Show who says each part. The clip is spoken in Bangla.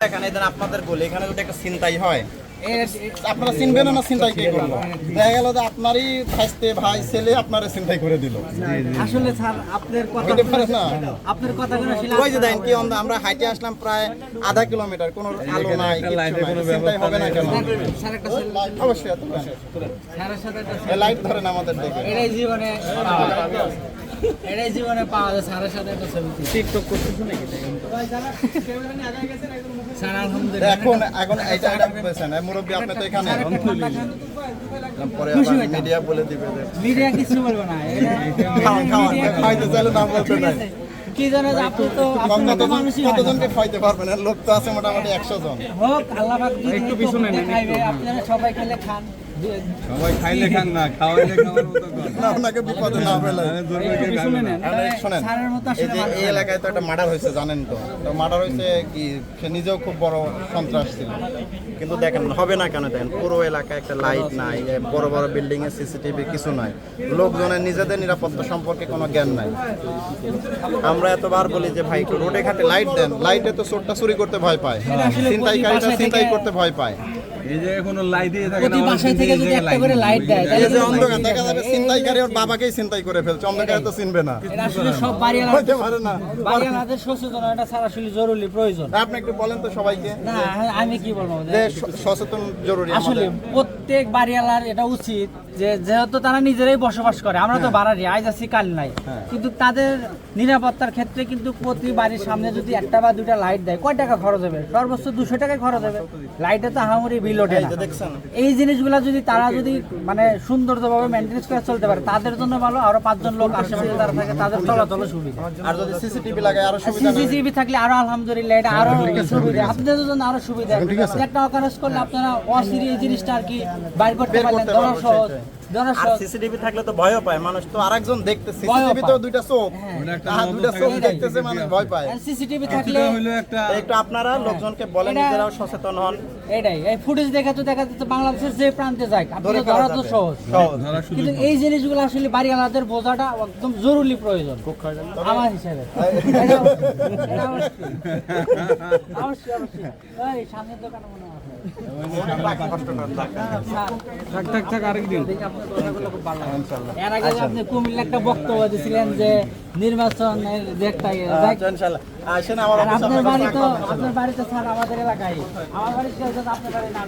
Speaker 1: এখানে আপনাদের বলি এখানে যদি একটা চিন্তাই হয় আপনারা চিনবেন না, চিন্তাই কে করবো? দেখা গেল যে আপনারই ভাইস্তে ভাই ছেলে আপনারা চিন্তাই করে দিল।
Speaker 2: আসলে স্যার আপনার কথা
Speaker 1: না
Speaker 2: আপনার কথাগুলো
Speaker 1: ওই যে দেখেন কি আমরা হাইটে আসলাম প্রায় আধা কিলোমিটার, কোনো আলো নাই, চিন্তাই হবে না কেন?
Speaker 2: স্যার একটা
Speaker 1: অবশ্যই
Speaker 2: স্যারের সাথে একটা
Speaker 1: লাইট ধরেন আমাদের দেখে
Speaker 2: এটাই জীবনে পাওয়া যায়। স্যারের সাথে একটা ছবি টিকটক করতেছ নাকি স্যার? আলহামদুলিল্লাহ
Speaker 1: এখন এইটা বলছেন মুরব্বী আপনি তো এখানে পরে মিডিয়া বলে দিবে যে
Speaker 2: মিডিয়া কিছু বলবো না,
Speaker 1: খাইতে চাইলে না বলতে নাই
Speaker 2: কি জানো যে আপনি তো মানুষই
Speaker 1: কতজনকে খাইতে পারবেন? লোক তো আছে মোটামুটি 100 জন।
Speaker 2: হোক আল্লাহ পাক একটু পিছনে খাইবে, আপনারা সবাই খেলে খান,
Speaker 3: সবাই খাইলে খান না, খাওয়াইলে খাওয়ার মতো
Speaker 1: না আপনাকে বিপদে না ফেলে।
Speaker 2: শুনেন স্যারের মতো
Speaker 1: এই যে এই এলাকায় তো একটা মার্ডার হয়েছে জানেন তো মার্ডার হয়েছে কি, সে নিজেও খুব বড় সন্ত্রাস ছিল, কিন্তু দেখেন হবে না কেন? দেখেন পুরো এলাকায় একটা লাইট নাই, বড় বড় বিল্ডিং এ সিসিটিভি কিছু নাই, লোকজনের নিজেদের নিরাপত্তা সম্পর্কে কোনো জ্ঞান নাই। আমরা এতবার বলি যে ভাই রোডে ঘাটে লাইট দেন, লাইটে তো চোরটা চুরি করতে ভয় পায়, ছিনতাইকারীটা ছিনতাই করতে ভয় পায়।
Speaker 3: এই যে কোনো লাইট দিয়ে থাকে না,
Speaker 2: প্রতি বাসায় থেকে যদি একটা করে লাইট দেয়
Speaker 1: এই যে অন্ধকার দেখা যাবে ছিনতাইকারী ওর বাবাকেই ছিনতাই করে ফেলছে, অন্ধকারে তো চিনবে না,
Speaker 2: এটা আসলে সব
Speaker 1: হইতে পারে না।
Speaker 2: বাড়িওয়ালাদের সচেতন এটা স্যার আসলে জরুরি প্রয়োজন।
Speaker 1: আপনি একটু বলেন তো সবাইকে
Speaker 2: না আমি কি বলবো
Speaker 1: যে সচেতন জরুরি
Speaker 2: আসলে
Speaker 1: আমাদের।
Speaker 2: প্রত্যেক বাড়িওয়ালার এটা উচিত যে যেহেতু তারা নিজেরাই বসবাস করে, আমরা তো ভাড়ারি আজ আছি কাল নাই, কিন্তু তাদের নিরাপত্তার ক্ষেত্রে কিন্তু প্রতি বাড়ির সামনে যদি একটা বা দুটা লাইট দেয় কয় টাকা খরচ হবে? সর্বোচ্চ 200 টাকায় খরচ হবে। লাইটে তো আহামরি বিল ওঠে না।
Speaker 1: দেখছেন
Speaker 2: এই জিনিসগুলো যদি তারা যদি মানে সুন্দরভাবে মেনটেন করে চলতে পারে তাদের জন্য ভালো, আরো 5 জন লোক আশেপাশে তারা থাকে তাদের চলাচল সুবিধা।
Speaker 1: আর যদি সিসিটিভি লাগায় আরো সুবিধা।
Speaker 2: সিসিটিভি থাকলে আরো আলহামদুলিল্লাহ এটা আরো সুবিধা, আপনাদের জন্য আরো সুবিধা। একটা অকারেন্স করলে আপনারা অসিরি এই জিনিসটা আর কি বাইর করতে পারলেন, ধরা সহজ।
Speaker 1: আর সিসিটিভি থাকলে তো ভয়ও পায় মানুষ, তো আরেকজন দেখতে সিসিটিভি তো দুইটা চোখ, দুইটা চোখ দেখতেছে মানুষ ভয় পায়।
Speaker 2: সিসিটিভি থাকলে
Speaker 3: হলো একটা
Speaker 1: একটু আপনারা লোকজনকে বলেন নিজেরাও সচেতন হন।
Speaker 2: এটাই এই ফুটেজ দেখা তো বাংলাদেশের যে প্রান্তে যায় আপনাদের ধরা তো সহজ, কিন্তু এই জিনিসগুলো আসলে বাড়িওয়ালাদের বোঝাটা একদম জরুরি প্রয়োজন আমার হিসাবে। অবশ্যই এই সামনের দোকানে মনে হয়
Speaker 3: থাক আরেকদিন।
Speaker 2: এর আগে যে আপনি কুমিল্লা একটা বক্তব্য দিয়েছিলেন যে নির্বাচনের যে একটা
Speaker 1: ইনশাআল্লাহ আসেন আমার
Speaker 2: আপনার বাড়ি তো স্যার আমাদের এলাকায়, আমার বাড়িতে আপনার বাড়ি না